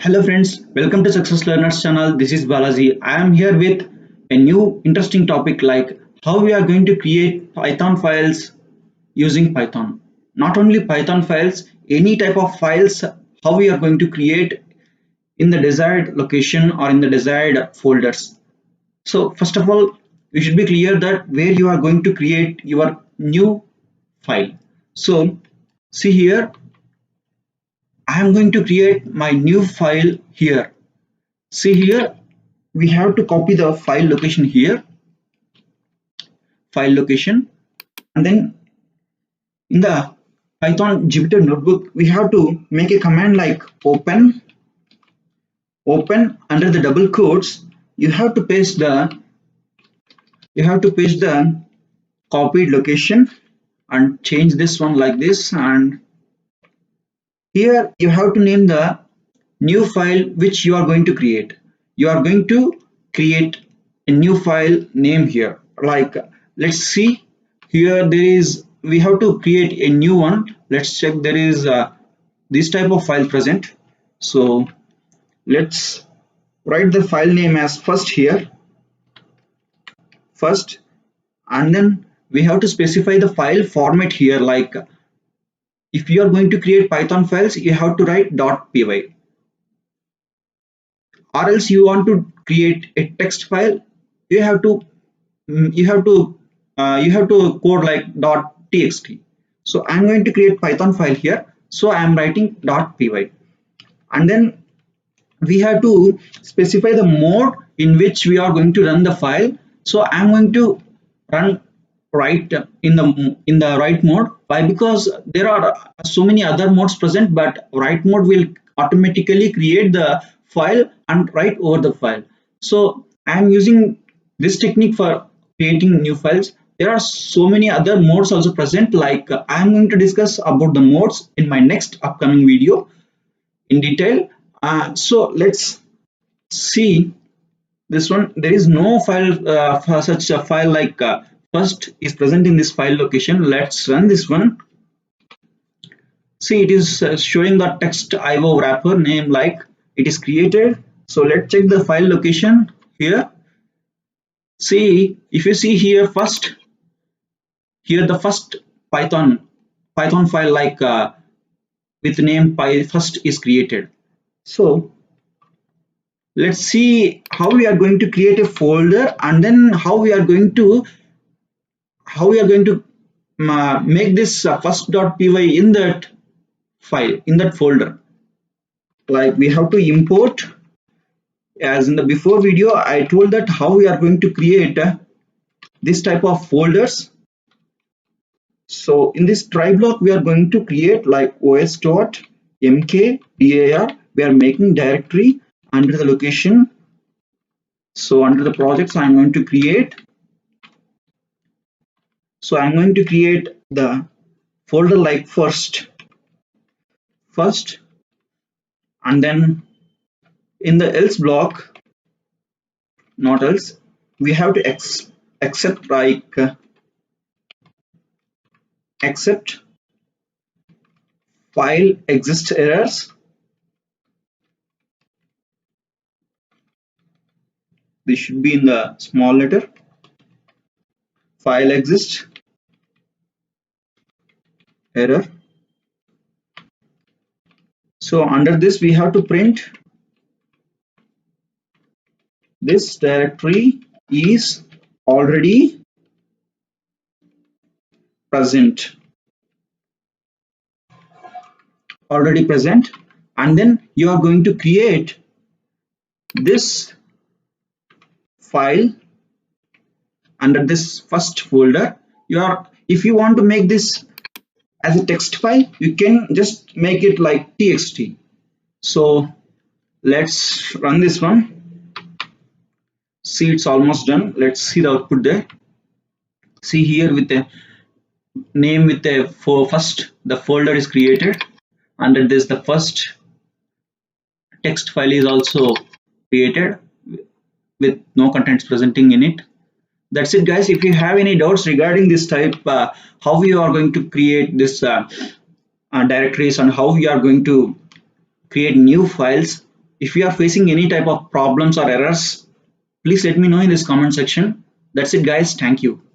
Hello friends, welcome to Success Learners channel. This is Balaji. I am here with a new interesting topic like how we are going to create Python files using Python. Not only Python files, any type of files, how we are going to create in the desired location or in the desired folders. So first of all, you should be clear that where you are going to create your new file. So see here, I am going to create my new file here. See here, we have to copy the file location here, file location, and then in the Python Jupyter notebook, we have to make a command like open under the double quotes. You have to paste the copied location and change this one like this, and here you have to name the new file which you are going to create. You are going to create a new file name here, like let's see here there is, we have to create a new one. Let's check there is this type of file present. So let's write the file name as first here, first, and then we have to specify the file format here, like if you are going to create Python files you have to write .py, or else you want to create a text file, you have to you have to code like .txt. So I'm going to create Python file here, so I'm writing .py, and then we have to specify the mode in which we are going to run the file. So I'm going to run right in the write mode. Why? Because there are so many other modes present, but write mode will automatically create the file and write over the file. So I am using this technique for creating new files. There are so many other modes also present, like I am going to discuss about the modes in my next upcoming video in detail. So let's see this one. There is no file for such a file like first is present in this file location. Let's run this one. See, it is showing the text IO wrapper name like it is created. So let's check the file location here. See, if you see here first, here the first Python file like with name py first is created. So let's see how we are going to create a folder, and then how we are going to make this first.py in that file, in that folder. Like we have to import, as in the before video I told that how we are going to create this type of folders. So in this try block we are going to create like os.mkdir. We are making directory under the location. So under the projects I'm going to create, so I'm going to create the folder like first, and then in the else block, not else, we have to accept like accept file exists errors. This should be in the small letter, file exists error. So under this we have to print this directory is already present, and then you are going to create this file under this first folder. If you want to make this as a text file, you can just make it like txt. So let's run this one. See, it's almost done. Let's see the output there. See here, with the name with the first, the folder is created. Under this the first text file is also created with no contents presenting in it. That's it guys. If you have any doubts regarding this type, how we are going to create this directories and how we are going to create new files, If you are facing any type of problems or errors, please let me know in this comment section. That's it guys, thank you.